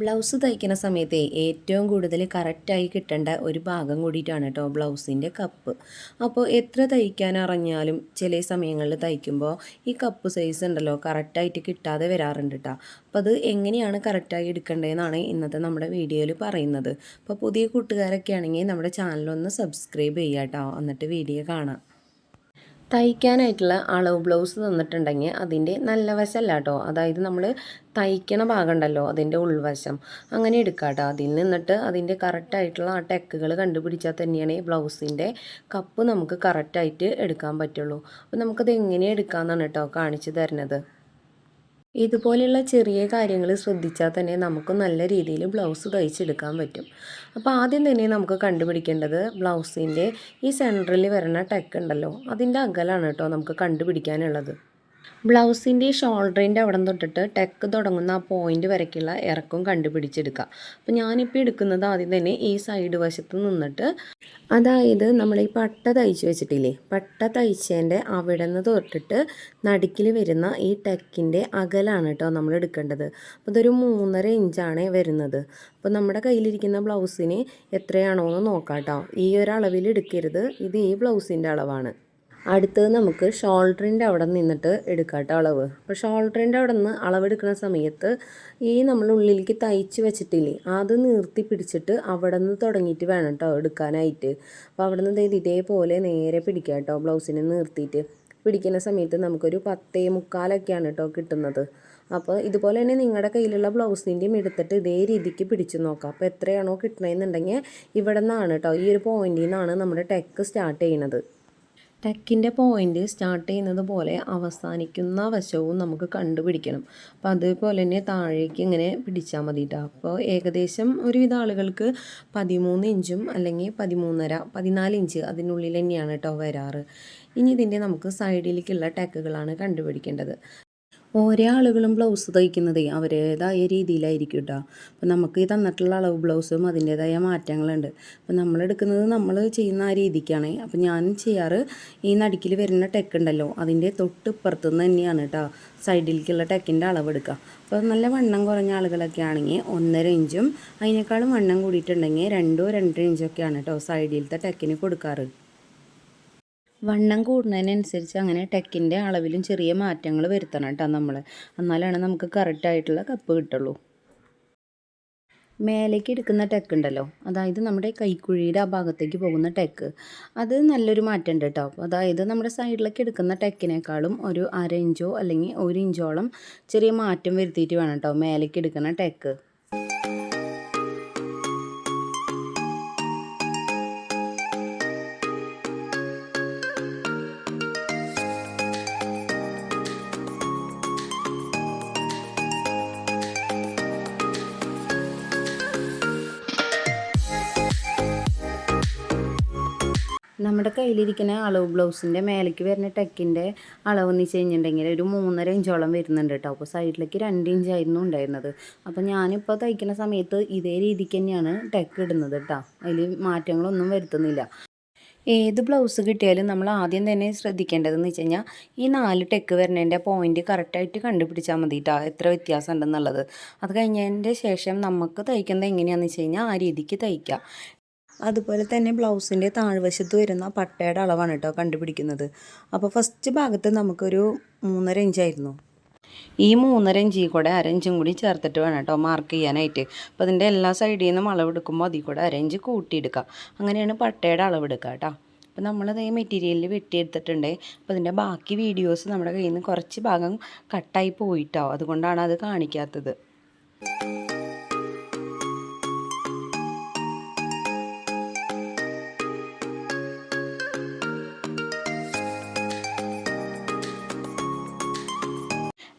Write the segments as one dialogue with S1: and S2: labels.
S1: Blouse തയ്ക്കുന്ന സമയത്തെ ഏറ്റവും കൂടുതൽ കറക്റ്റായി കിട്ടേണ്ട ഒരു ഭാഗം കൂടിയിട്ടാണ് കേട്ടോ ബ്ലൗസിൻ്റെ കപ്പ്. അപ്പോൾ എത്ര തയ്ക്കാൻ അറിഞ്ഞാലും ചില സമയങ്ങളിൽ തയ്ക്കുമ്പോൾ ഈ കപ്പ് സൈസ് ഉണ്ടല്ലോ കറക്റ്റായിട്ട് കിട്ടാതെ വരാറുണ്ട് കേട്ടോ. അപ്പോൾ അത് എങ്ങനെയാണ് കറക്റ്റായി എടുക്കേണ്ടതെന്നാണ് ഇന്നത്തെ നമ്മുടെ വീഡിയോയിൽ പറയുന്നത്. അപ്പോൾ പുതിയ കൂട്ടുകാരൊക്കെ ആണെങ്കിൽ നമ്മുടെ ചാനലൊന്ന് സബ്സ്ക്രൈബ് ചെയ്യുക കേട്ടോ, എന്നിട്ട് വീഡിയോ കാണാം. തയ്ക്കാനായിട്ടുള്ള അളവ് ബ്ലൗസ് തന്നിട്ടുണ്ടെങ്കിൽ അതിൻ്റെ നല്ല വശമല്ല കേട്ടോ, അതായത് നമ്മൾ തയ്ക്കണ ഭാഗം ഉണ്ടല്ലോ അതിൻ്റെ ഉൾവശം അങ്ങനെ എടുക്കാം കേട്ടോ. അതിൽ നിന്നിട്ട് അതിൻ്റെ കറക്റ്റായിട്ടുള്ള ആ ടെക്കുകൾ കണ്ടുപിടിച്ചാൽ തന്നെയാണ് ഈ ബ്ലൗസിൻ്റെ കപ്പ് നമുക്ക് കറക്റ്റായിട്ട് എടുക്കാൻ പറ്റുള്ളൂ. അപ്പോൾ നമുക്കത് എങ്ങനെ എടുക്കാമെന്നാണ് കേട്ടോ കാണിച്ചു തരുന്നത്. ഇതുപോലെയുള്ള ചെറിയ കാര്യങ്ങൾ ശ്രദ്ധിച്ചാൽ തന്നെ നമുക്ക് നല്ല രീതിയിൽ ബ്ലൗസ് തയ്ച്ചെടുക്കാൻ പറ്റും. അപ്പോൾ ആദ്യം തന്നെ നമുക്ക് കണ്ടുപിടിക്കേണ്ടത് ബ്ലൗസിൻ്റെ ഈ സെൻറ്ററിൽ വരുന്ന ടെക്ക് ഉണ്ടല്ലോ അതിൻ്റെ അകലാണ് കേട്ടോ നമുക്ക് കണ്ടുപിടിക്കാനുള്ളത്. ബ്ലൗസിൻ്റെ ഷോൾഡറിൻ്റെ അവിടെ തൊട്ടിട്ട് ടെക്ക് തുടങ്ങുന്ന ആ പോയിൻ്റ് വരയ്ക്കുള്ള ഇറക്കം കണ്ടുപിടിച്ചെടുക്കുക. അപ്പോൾ ഞാനിപ്പോൾ എടുക്കുന്നത് ആദ്യം തന്നെ ഈ സൈഡ് വശത്ത് നിന്നിട്ട്, അതായത് നമ്മൾ ഈ പട്ട തയ്ച്ച് വെച്ചിട്ടില്ലേ, പട്ട തയ്ച്ചതിൻ്റെ അവിടെ നിന്ന് തൊട്ടിട്ട് നടുക്കിൽ വരുന്ന ഈ ടെക്കിൻ്റെ അകലാണ് കേട്ടോ നമ്മൾ എടുക്കേണ്ടത്. അപ്പോൾ ഇതൊരു 3.5 ഇഞ്ചാണ് വരുന്നത്. അപ്പോൾ നമ്മുടെ കയ്യിലിരിക്കുന്ന ബ്ലൗസിന് എത്രയാണോ എന്ന് നോക്കാം കേട്ടോ. ഈ ഒരു അളവിൽ എടുക്കരുത്, ഇത് ഈ ബ്ലൗസിൻ്റെ അളവാണ്. അടുത്തത് നമുക്ക് ഷോൾഡറിൻ്റെ അവിടെ നിന്നിട്ട് എടുക്കാട്ടോ അളവ്. അപ്പോൾ ഷോൾഡറിൻ്റെ അവിടെ നിന്ന് അളവെടുക്കുന്ന സമയത്ത് ഈ നമ്മൾ ഉള്ളിലേക്ക് തയ്ച്ച് വെച്ചിട്ടില്ലേ അത് നിർത്തി പിടിച്ചിട്ട് അവിടെ നിന്ന് തുടങ്ങിയിട്ട് വേണം കേട്ടോ എടുക്കാനായിട്ട്. അപ്പോൾ അവിടെ നിന്ന് ഇതേപോലെ നേരെ പിടിക്കാം കേട്ടോ, ബ്ലൗസിനെ നിർത്തിയിട്ട് പിടിക്കുന്ന സമയത്ത് നമുക്കൊരു 10.75 കേട്ടോ കിട്ടുന്നത്. അപ്പോൾ ഇതുപോലെ തന്നെ നിങ്ങളുടെ കയ്യിലുള്ള ബ്ലൗസിൻ്റെയും എടുത്തിട്ട് ഇതേ രീതിക്ക് പിടിച്ച് നോക്കാം. അപ്പോൾ എത്രയാണോ കിട്ടണമെന്നുണ്ടെങ്കിൽ ഇവിടെ നിന്നാണ് കേട്ടോ, ഈ ഒരു പോയിന്റിൽ നിന്നാണ് നമ്മുടെ ടെക്ക് സ്റ്റാർട്ട് ചെയ്യുന്നത്. ടെക്കിൻ്റെ പോയിൻ്റ് സ്റ്റാർട്ട് ചെയ്യുന്നത് പോലെ അവസാനിക്കുന്ന വശവും നമുക്ക് കണ്ടുപിടിക്കണം. അപ്പോൾ അതുപോലെ തന്നെ താഴേക്ക് ഇങ്ങനെ പിടിച്ചാൽ മതി കേട്ടോ. അപ്പോൾ ഏകദേശം ഒരുവിധ ആളുകൾക്ക് 13 ഇഞ്ചും അല്ലെങ്കിൽ 13.5 14 ഇഞ്ച് അതിനുള്ളിൽ തന്നെയാണ് കേട്ടോ വരാറ്. ഇനി ഇതിൻ്റെ നമുക്ക് സൈഡിലേക്കുള്ള ടെക്കുകളാണ് കണ്ടുപിടിക്കേണ്ടത്. ഓരോ ആളുകളും ബ്ലൗസ് തയ്ക്കുന്നത് അവരുടേതായ രീതിയിലായിരിക്കും കേട്ടോ. അപ്പോൾ നമുക്ക് ഈ തന്നിട്ടുള്ള അളവ് ബ്ലൗസും അതിൻ്റേതായ മാറ്റങ്ങളുണ്ട്. അപ്പോൾ നമ്മളെടുക്കുന്നത് നമ്മൾ ചെയ്യുന്ന ആ രീതിക്കാണ്. അപ്പോൾ ഞാനും ചെയ്യാറ് ഈ നടുക്കിൽ വരുന്ന ടെക്ക് ഉണ്ടല്ലോ അതിൻ്റെ തൊട്ട് ഇപ്പുറത്തു നിന്ന് തന്നെയാണ് കേട്ടോ സൈഡിലേക്കുള്ള ടെക്കിൻ്റെ അളവെടുക്കുക. അപ്പോൾ നല്ല വണ്ണം കുറഞ്ഞ ആളുകളൊക്കെ ആണെങ്കിൽ 1.5 ഇഞ്ചും അതിനേക്കാളും വണ്ണം കൂടിയിട്ടുണ്ടെങ്കിൽ 2-2.5 ഇഞ്ചൊക്കെയാണ് കേട്ടോ സൈഡിലത്തെ ടെക്കിന് കൊടുക്കാറ്. വണ്ണം കൂടുന്നതിനനുസരിച്ച് അങ്ങനെ ടെക്കിൻ്റെ അളവിലും ചെറിയ മാറ്റങ്ങൾ വരുത്തണം കേട്ടോ നമ്മൾ, എന്നാലാണ് നമുക്ക് കറക്റ്റായിട്ടുള്ള കപ്പ് കിട്ടുള്ളൂ. മേലേക്ക് എടുക്കുന്ന ടെക്ക് ഉണ്ടല്ലോ, അതായത് നമ്മുടെ കൈക്കുഴിയുടെ ആ ഭാഗത്തേക്ക് പോകുന്ന ടെക്ക്, അത് നല്ലൊരു മാറ്റം ഉണ്ട് കേട്ടോ. അതായത് നമ്മുടെ സൈഡിലേക്ക് എടുക്കുന്ന ടെക്കിനേക്കാളും ഒരു 1/2 ഇഞ്ചോ അല്ലെങ്കിൽ 1 ഇഞ്ചോളം ചെറിയ മാറ്റം വരുത്തിയിട്ട് വേണം കേട്ടോ മേലേക്ക് എടുക്കുന്ന ടെക്ക്. നമ്മുടെ കയ്യിലിരിക്കുന്ന അളവ് ബ്ലൗസിൻ്റെ മേലേക്ക് വരുന്ന ടെക്കിൻ്റെ അളവെന്ന് വെച്ച് കഴിഞ്ഞിട്ടുണ്ടെങ്കിൽ ഒരു 3.5 ഇഞ്ചോളം വരുന്നുണ്ട് കേട്ടോ. അപ്പോൾ സൈഡിലേക്ക് 2 ഇഞ്ചായിരുന്നു ഉണ്ടായിരുന്നത്. അപ്പോൾ ഞാനിപ്പോൾ തയ്ക്കുന്ന സമയത്ത് ഇതേ രീതിക്ക് തന്നെയാണ് ടെക്ക് ഇടുന്നത് കേട്ടോ, അതിൽ മാറ്റങ്ങളൊന്നും വരുത്തുന്നില്ല. ഏത് ബ്ലൗസ് കിട്ടിയാലും നമ്മൾ ആദ്യം തന്നെ ശ്രദ്ധിക്കേണ്ടതെന്ന് വെച്ച് കഴിഞ്ഞാൽ ഈ 4 ടെക്ക് വരുന്നതിൻ്റെ പോയിൻ്റ് കറക്റ്റായിട്ട് കണ്ടുപിടിച്ചാൽ മതി കേട്ടോ, എത്ര വ്യത്യാസം ഉണ്ടെന്നുള്ളത്. അത് കഴിഞ്ഞതിൻ്റെ ശേഷം നമുക്ക് തയ്ക്കുന്നത് എങ്ങനെയാണെന്ന് വെച്ച് കഴിഞ്ഞാൽ ആ രീതിക്ക് തയ്ക്കുക. അതുപോലെ തന്നെ ബ്ലൗസിൻ്റെ താഴ്വശത്ത് വരുന്ന പട്ടയുടെ അളവാണ് കേട്ടോ കണ്ടുപിടിക്കുന്നത്. അപ്പോൾ ഫസ്റ്റ് ഭാഗത്ത് നമുക്കൊരു 3.5 ഇഞ്ചായിരുന്നു. ഈ 3.5 ഇഞ്ചിൽ കൂടെ 1/2 ഇഞ്ചും കൂടി ചേർത്തിട്ട് വേണം കേട്ടോ മാർക്ക് ചെയ്യാനായിട്ട്. അപ്പോൾ അതിൻ്റെ എല്ലാ സൈഡിൽ നിന്നും അളവെടുക്കുമ്പോൾ അതിൽ കൂടെ 1/2 ഇഞ്ച് കൂട്ടിയെടുക്കുക. അങ്ങനെയാണ് പട്ടയുടെ അളവെടുക്കുക കേട്ടോ. അപ്പോൾ നമ്മളത് മെറ്റീരിയലിൽ വെട്ടിയെടുത്തിട്ടുണ്ട്. അപ്പോൾ അതിൻ്റെ ബാക്കി വീഡിയോസ് നമ്മുടെ കയ്യിൽ നിന്ന് കുറച്ച് ഭാഗം കട്ടായി പോയിട്ടോ, അതുകൊണ്ടാണ് അത് കാണിക്കാത്തത്.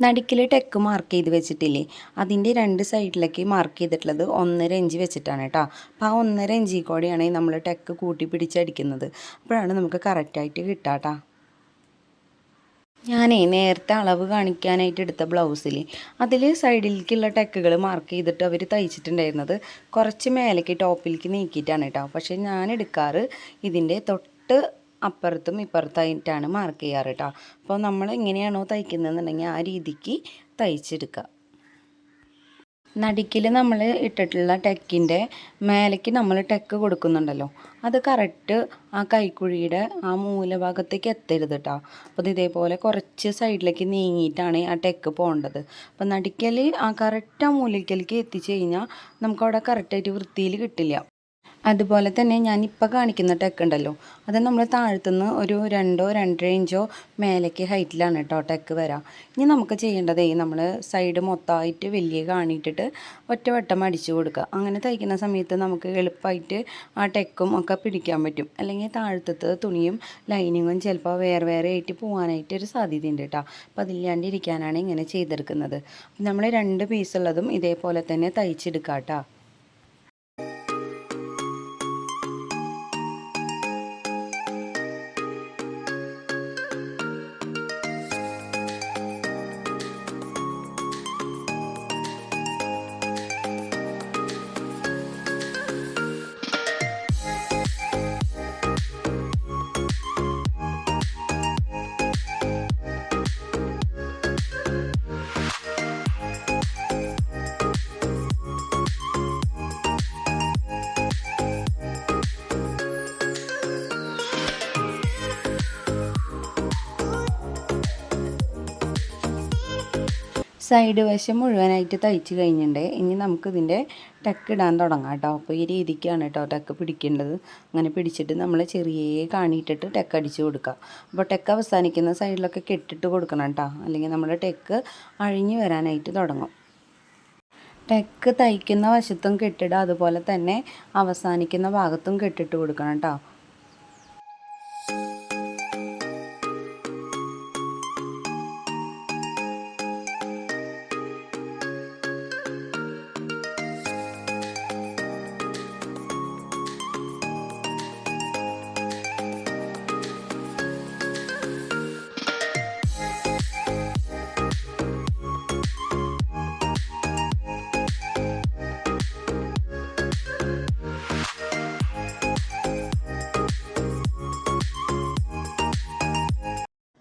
S1: നടുക്കിൽ ടെക്ക് മാർക്ക് ചെയ്ത് വെച്ചിട്ടില്ലേ, അതിൻ്റെ 2 സൈഡിലേക്ക് മാർക്ക് ചെയ്തിട്ടുള്ളത് 1.5 ഇഞ്ച് വെച്ചിട്ടാണ് കേട്ടോ. അപ്പോൾ ആ 1.5 ഇഞ്ചിൽ കൂടെയാണ് നമ്മൾ ടെക്ക് കൂട്ടി പിടിച്ചടിക്കുന്നത്. അപ്പോഴാണ് നമുക്ക് കറക്റ്റായിട്ട് കിട്ടുക കേട്ടോ. ഞാനേ നേരത്തെ അളവ് കാണിക്കാനായിട്ട് എടുത്ത ബ്ലൗസിൽ അതിൽ സൈഡിലേക്കുള്ള ടെക്കുകൾ മാർക്ക് ചെയ്തിട്ട് അവർ തയ്ച്ചിട്ടുണ്ടായിരുന്നത് കുറച്ച് മേലേക്ക് ടോപ്പിലേക്ക് നീക്കിയിട്ടാണ് കേട്ടോ. പക്ഷേ ഞാൻ എടുക്കാറ് ഇതിൻ്റെ തൊട്ട് അപ്പുറത്തും ഇപ്പുറത്തായിട്ടാണ് മാർക്ക് ചെയ്യാറ് കേട്ടോ. അപ്പോൾ നമ്മൾ എങ്ങനെയാണോ തയ്ക്കുന്നതെന്നുണ്ടെങ്കിൽ ആ രീതിക്ക് തയ്ച്ചെടുക്കുക. നടുക്കിൽ നമ്മൾ ഇട്ടിട്ടുള്ള ടെക്കിൻ്റെ മേലേക്ക് നമ്മൾ ടെക്ക് കൊടുക്കുന്നുണ്ടല്ലോ, അത് കറക്റ്റ് ആ കൈക്കുഴിയുടെ ആ മൂലഭാഗത്തേക്ക് എത്തരുത് കേട്ടോ. അപ്പോൾ ഇതേപോലെ കുറച്ച് സൈഡിലേക്ക് നീങ്ങിയിട്ടാണ് ആ ടെക്ക് പോകേണ്ടത്. അപ്പോൾ നടുക്കൽ ആ കറക്റ്റ് ആ മൂലയ്ക്കലേക്ക് എത്തിച്ചു കഴിഞ്ഞാൽ നമുക്കവിടെ കറക്റ്റായിട്ട് വൃത്തിയിൽ കിട്ടില്ല. അതുപോലെ തന്നെ ഞാനിപ്പോൾ കാണിക്കുന്ന ടെക്ക് ഉണ്ടല്ലോ, അത് നമ്മൾ താഴത്തുനിന്ന് ഒരു 2-2.5 ഇഞ്ചോ മേലേക്ക് ഹൈറ്റിലാണ് കേട്ടോ ടെക്ക് വരാം. ഇനി നമുക്ക് ചെയ്യേണ്ടതേ, നമ്മൾ സൈഡ് മൊത്തമായിട്ട് വലിയ കാണിയിട്ടിട്ട് ഒറ്റവട്ടം അടിച്ചു കൊടുക്കുക. അങ്ങനെ തയ്ക്കുന്ന സമയത്ത് നമുക്ക് എളുപ്പമായിട്ട് ആ ടെക്കും ഒക്കെ പിടിക്കാൻ പറ്റും. അല്ലെങ്കിൽ താഴത്തത്തെ തുണിയും ലൈനിങ്ങും ചിലപ്പോൾ വേറെ വേറെ ആയിട്ട് പോകാനായിട്ട് ഒരു സാധ്യതയുണ്ട് കേട്ടോ. അപ്പോൾ അതില്ലാണ്ടിരിക്കാനാണ് ഇങ്ങനെ ചെയ്തെടുക്കുന്നത്. നമ്മൾ 2 പീസുള്ളതും ഇതേപോലെ തന്നെ തയ്ച്ചെടുക്കാം കേട്ടോ. സൈഡ് വശം മുഴുവനായിട്ട് തയ്ച്ച് കഴിഞ്ഞിട്ടുണ്ട്. ഇനി നമുക്കിതിൻ്റെ ടക്ക് ഇടാൻ തുടങ്ങാം കേട്ടോ. അപ്പോൾ ഈ രീതിക്കാണ് കേട്ടോ ടക്ക് പിടിക്കേണ്ടത്. അങ്ങനെ പിടിച്ചിട്ട് നമ്മൾ ചെറിയ കാണിയിട്ടിട്ട് ടെക്ക് അടിച്ച് കൊടുക്കുക. അപ്പോൾ ടെക്ക് അവസാനിക്കുന്ന സൈഡിലൊക്കെ കെട്ടിട്ട് കൊടുക്കണം കേട്ടോ, അല്ലെങ്കിൽ നമ്മുടെ ടെക്ക് അഴിഞ്ഞു വരാനായിട്ട് തുടങ്ങും. ടെക്ക് തയ്ക്കുന്ന വശത്തും കെട്ടിടുക, അതുപോലെ തന്നെ അവസാനിക്കുന്ന ഭാഗത്തും കെട്ടിട്ട് കൊടുക്കണം കേട്ടോ.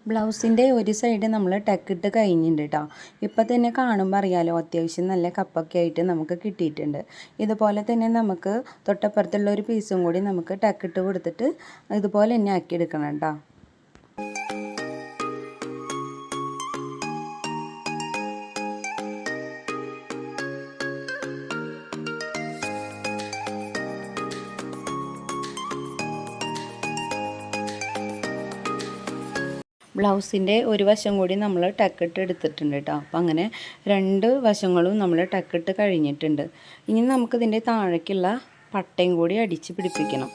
S1: ബ്ലൗസിൻ്റെ ഒരു സൈഡ് നമ്മൾ ടക്കിട്ട് കഴിഞ്ഞിട്ടുണ്ട് കേട്ടോ. ഇപ്പം തന്നെ കാണുമ്പോൾ അറിയാലോ, അത്യാവശ്യം നല്ല കപ്പൊക്കെ ആയിട്ട് നമുക്ക് കിട്ടിയിട്ടുണ്ട്. ഇതുപോലെ തന്നെ നമുക്ക് തൊട്ടപ്പുറത്തുള്ള ഒരു പീസും കൂടി നമുക്ക് ടക്കിട്ട് കൊടുത്തിട്ട് ഇതുപോലെ തന്നെ ആക്കിയെടുക്കണം കേട്ടോ. ബ്ലൗസിൻ്റെ ഒരു വശം കൂടി നമ്മൾ ടക്കിട്ട് എടുത്തിട്ടുണ്ട് കേട്ടോ. അപ്പം അങ്ങനെ 2 വശങ്ങളും നമ്മൾ ടക്കിട്ട് കഴിഞ്ഞിട്ടുണ്ട്. ഇനി നമുക്കിതിൻ്റെ താഴേക്കുള്ള പട്ടയും കൂടി അടിച്ച് പിടിപ്പിക്കണം.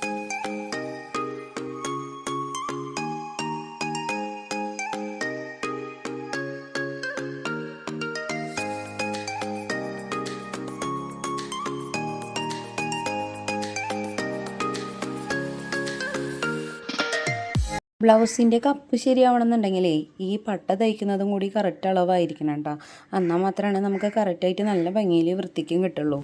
S1: ബ്ലൗസിൻ്റെ കപ്പ് ശരിയാവണമെന്നുണ്ടെങ്കിലേ ഈ പട്ട തയ്ക്കുന്നതും കൂടി കറക്റ്റ് അളവായിരിക്കണം കേട്ടോ. എന്നാൽ മാത്രമാണ് നമുക്ക് കറക്റ്റായിട്ട് നല്ല ഭംഗിയിൽ വൃത്തിക്കും കിട്ടുള്ളൂ.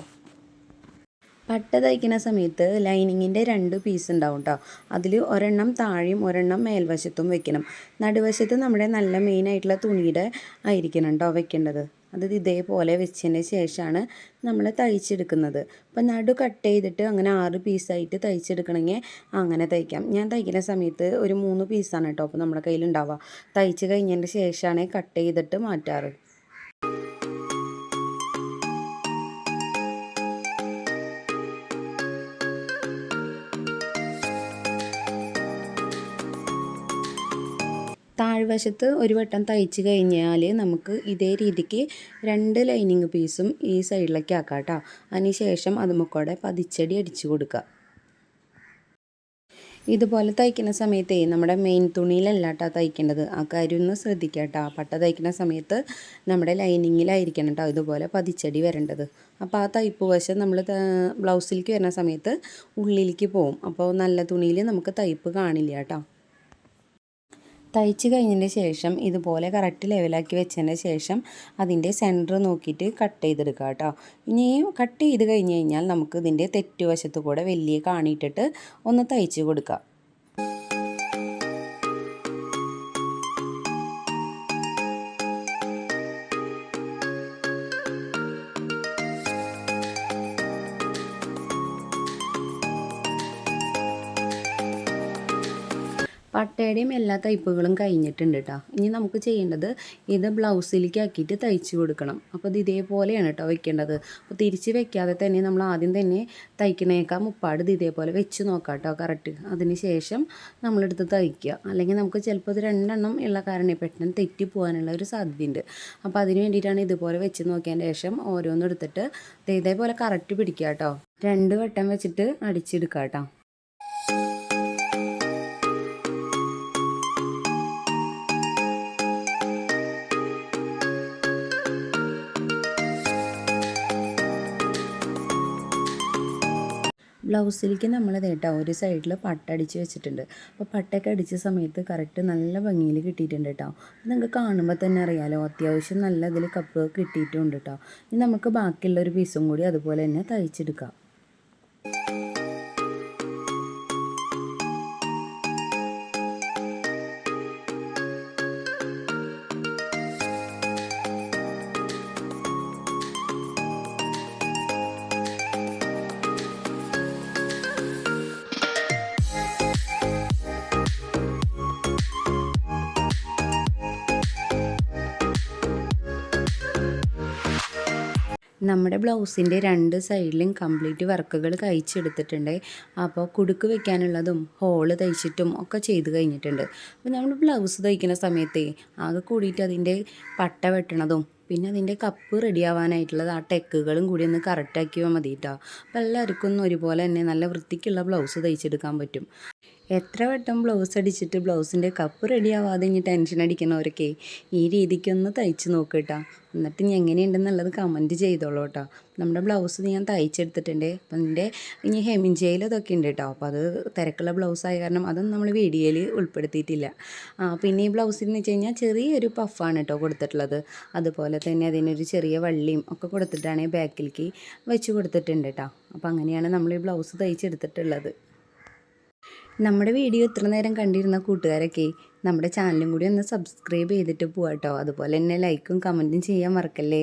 S1: പട്ട തയ്ക്കുന്ന സമയത്ത് ലൈനിങ്ങിൻ്റെ 2 പീസ് ഉണ്ടാവും കേട്ടോ. അതിൽ ഒരെണ്ണം താഴെയും ഒരെണ്ണം മേൽവശത്തും വെക്കണം. നടുവശത്ത് നമ്മുടെ നല്ല മെയിനായിട്ടുള്ള തുണിയുടെ ആയിരിക്കണം കേട്ടോ വെക്കേണ്ടത്. അത് ഇതേപോലെ വെച്ചതിന് ശേഷമാണ് നമ്മൾ തയ്ച്ചെടുക്കുന്നത്. അപ്പം നടു കട്ട് ചെയ്തിട്ട് അങ്ങനെ 6 പീസായിട്ട് തയ്ച്ചെടുക്കണമെങ്കിൽ അങ്ങനെ തയ്ക്കാം. ഞാൻ തയ്ക്കുന്ന സമയത്ത് ഒരു 3 പീസാണ് കേട്ടോ അപ്പോൾ നമ്മുടെ കയ്യിലുണ്ടാവുക. തയ്ച്ച് കഴിഞ്ഞതിന് ശേഷമാണ് കട്ട് ചെയ്തിട്ട് മാറ്റാറ്. താഴ്വശത്ത് ഒരു വട്ടം തയ്ച്ച് കഴിഞ്ഞാൽ നമുക്ക് ഇതേ രീതിക്ക് 2 ലൈനിങ് പീസും ഈ സൈഡിലേക്ക് ആക്കാം കേട്ടോ. അതിന് ശേഷം അതുമ്മക്കൂടെ പതിച്ചടി അടിച്ചു കൊടുക്കുക. ഇതുപോലെ തയ്ക്കുന്ന സമയത്തേ നമ്മുടെ മെയിൻ തുണിയിലല്ല കേട്ടോ തയ്ക്കേണ്ടത്. ആ കാര്യം ഒന്ന് ശ്രദ്ധിക്കുക കേട്ടോ. പട്ട തയ്ക്കുന്ന സമയത്ത് നമ്മുടെ ലൈനിങ്ങിലായിരിക്കണം കേട്ടോ ഇതുപോലെ പതിച്ചടി വരേണ്ടത്. അപ്പോൾ ആ തയ്പ്പ് വശം നമ്മൾ ബ്ലൗസിലേക്ക് വരുന്ന സമയത്ത് ഉള്ളിലേക്ക് പോവും. അപ്പോൾ നല്ല തുണിയിൽ നമുക്ക് തയ്പ്പ് കാണില്ല കേട്ടോ. തയ്ച്ച് കഴിഞ്ഞതിന് ശേഷം ഇതുപോലെ കറക്റ്റ് ലെവലാക്കി വെച്ചതിന് ശേഷം അതിൻ്റെ സെൻറ്റർ നോക്കിയിട്ട് കട്ട് ചെയ്തെടുക്കുക കേട്ടോ. ഇനി കട്ട് ചെയ്ത് കഴിഞ്ഞ് കഴിഞ്ഞാൽ നമുക്ക് ഇതിൻ്റെ തെറ്റുവശത്ത് കൂടെ വലിയ കാണിയിട്ടിട്ട് ഒന്ന് തയ്ച്ച് കൊടുക്കുക. പട്ടയുടെയും എല്ലാ തയ്പ്പുകളും കഴിഞ്ഞിട്ടുണ്ട് കേട്ടോ. ഇനി നമുക്ക് ചെയ്യേണ്ടത് ഇത് ബ്ലൗസിലേക്ക് ആക്കിയിട്ട് തയ്ച്ച് കൊടുക്കണം. അപ്പോൾ ഇത് ഇതേപോലെയാണ് കേട്ടോ വെക്കേണ്ടത്. അപ്പോൾ തിരിച്ച് വെക്കാതെ തന്നെ നമ്മൾ ആദ്യം തന്നെ തയ്ക്കണേക്കാൾ മുപ്പാട് ഇത് ഇതേപോലെ വെച്ച് നോക്കാം കേട്ടോ കറക്റ്റ്. അതിന് ശേഷം നമ്മളെടുത്ത് തയ്ക്കുക. അല്ലെങ്കിൽ നമുക്ക് ചിലപ്പോൾ ഇത് രണ്ടെണ്ണം ഉള്ള കാരണം പെട്ടെന്ന് തെറ്റി പോകാനുള്ള ഒരു സാധ്യതയുണ്ട്. അപ്പോൾ അതിന് വേണ്ടിയിട്ടാണ് ഇതുപോലെ വെച്ച് നോക്കിയതിന് ശേഷം ഓരോന്നും എടുത്തിട്ട് ഇതേപോലെ കറക്റ്റ് പിടിക്കുക കേട്ടോ. 2 വട്ടം വെച്ചിട്ട് അടിച്ചെടുക്കുക കേട്ടോ. ബ്ലൗസിലേക്ക് നമ്മളിത് കേട്ടോ ഒരു സൈഡിൽ പട്ട അടിച്ച് വെച്ചിട്ടുണ്ട്. അപ്പോൾ പട്ടയൊക്കെ അടിച്ച സമയത്ത് കറക്റ്റ് നല്ല ഭംഗിയിൽ കിട്ടിയിട്ടുണ്ട് കേട്ടോ. നിങ്ങൾക്ക് കാണുമ്പോൾ തന്നെ അറിയാമല്ലോ അത്യാവശ്യം നല്ല ഇതിൽ കപ്പ് കിട്ടിയിട്ടുണ്ട് കേട്ടോ. ഇനി നമുക്ക് ബാക്കിയുള്ള ഒരു പീസും കൂടി അതുപോലെ തന്നെ തയ്ച്ചെടുക്കാം. നമ്മുടെ ബ്ലൗസിൻ്റെ 2 സൈഡിലും കംപ്ലീറ്റ് വർക്കുകൾ തയ്ച്ചെടുത്തിട്ടുണ്ട്. അപ്പോൾ കുടുക്ക് വെക്കാനുള്ളതും ഹോള് തയ്ച്ചിട്ടും ഒക്കെ ചെയ്ത് കഴിഞ്ഞിട്ടുണ്ട്. അപ്പോൾ നമ്മൾ ബ്ലൗസ് തയ്ക്കുന്ന സമയത്ത് ആകെ കൂടിയിട്ട് അതിൻ്റെ പട്ട വെട്ടണതും പിന്നെ അതിൻ്റെ കപ്പ് റെഡി ആവാനായിട്ടുള്ളത് ആ ടെക്കുകളും കൂടി ഒന്ന് കറക്റ്റാക്കിയാൽ മതി കേട്ടോ. അപ്പോൾ എല്ലാവർക്കും ഒന്നും ഒരുപോലെ തന്നെ നല്ല വൃത്തിക്കുള്ള ബ്ലൗസ് തയ്ച്ചെടുക്കാൻ പറ്റും. എത്ര വട്ടം ബ്ലൗസ് അടിച്ചിട്ട് ബ്ലൗസിൻ്റെ കപ്പ് റെഡി ആവാതെ ഇനി ടെൻഷൻ അടിക്കുന്നവരൊക്കെ ഈ രീതിക്കൊന്ന് തയ്ച്ച് നോക്കുക കേട്ടോ. എന്നിട്ട് ഇനി എങ്ങനെയുണ്ടെന്നുള്ളത് കമൻറ്റ് ചെയ്തോളൂ കേട്ടോ. നമ്മുടെ ബ്ലൗസ് ഞാൻ തയ്ച്ചെടുത്തിട്ടുണ്ട്. അപ്പം എൻ്റെ ഇനി ഹെമിഞ്ചയിൽ ഇതൊക്കെ ഉണ്ട് കേട്ടോ. അപ്പോൾ അത് തിരക്കുള്ള ബ്ലൗസായ കാരണം അതൊന്നും നമ്മൾ വീഡിയോയിൽ ഉൾപ്പെടുത്തിയിട്ടില്ല. പിന്നെ ഈ ബ്ലൗസിൽ എന്ന് വെച്ച് കഴിഞ്ഞാൽ ചെറിയൊരു പഫാണ് കേട്ടോ കൊടുത്തിട്ടുള്ളത്. അതുപോലെ തന്നെ അതിനൊരു ചെറിയ വള്ളിയും ഒക്കെ കൊടുത്തിട്ടാണ് ബാക്കിലേക്ക് വെച്ച് കൊടുത്തിട്ടുണ്ട് കേട്ടോ. അപ്പോൾ അങ്ങനെയാണ് നമ്മൾ ഈ ബ്ലൗസ് തയ്ച്ചെടുത്തിട്ടുള്ളത്. നമ്മുടെ വീഡിയോ ഇത്ര നേരം കണ്ടിരുന്ന കൂട്ടുകാരൊക്കെ നമ്മുടെ ചാനലും കൂടി ഒന്ന് സബ്സ്ക്രൈബ് ചെയ്തിട്ട് പോവാം കേട്ടോ. അതുപോലെ തന്നെ ലൈക്കും കമൻറ്റും ചെയ്യാൻ മറക്കല്ലേ.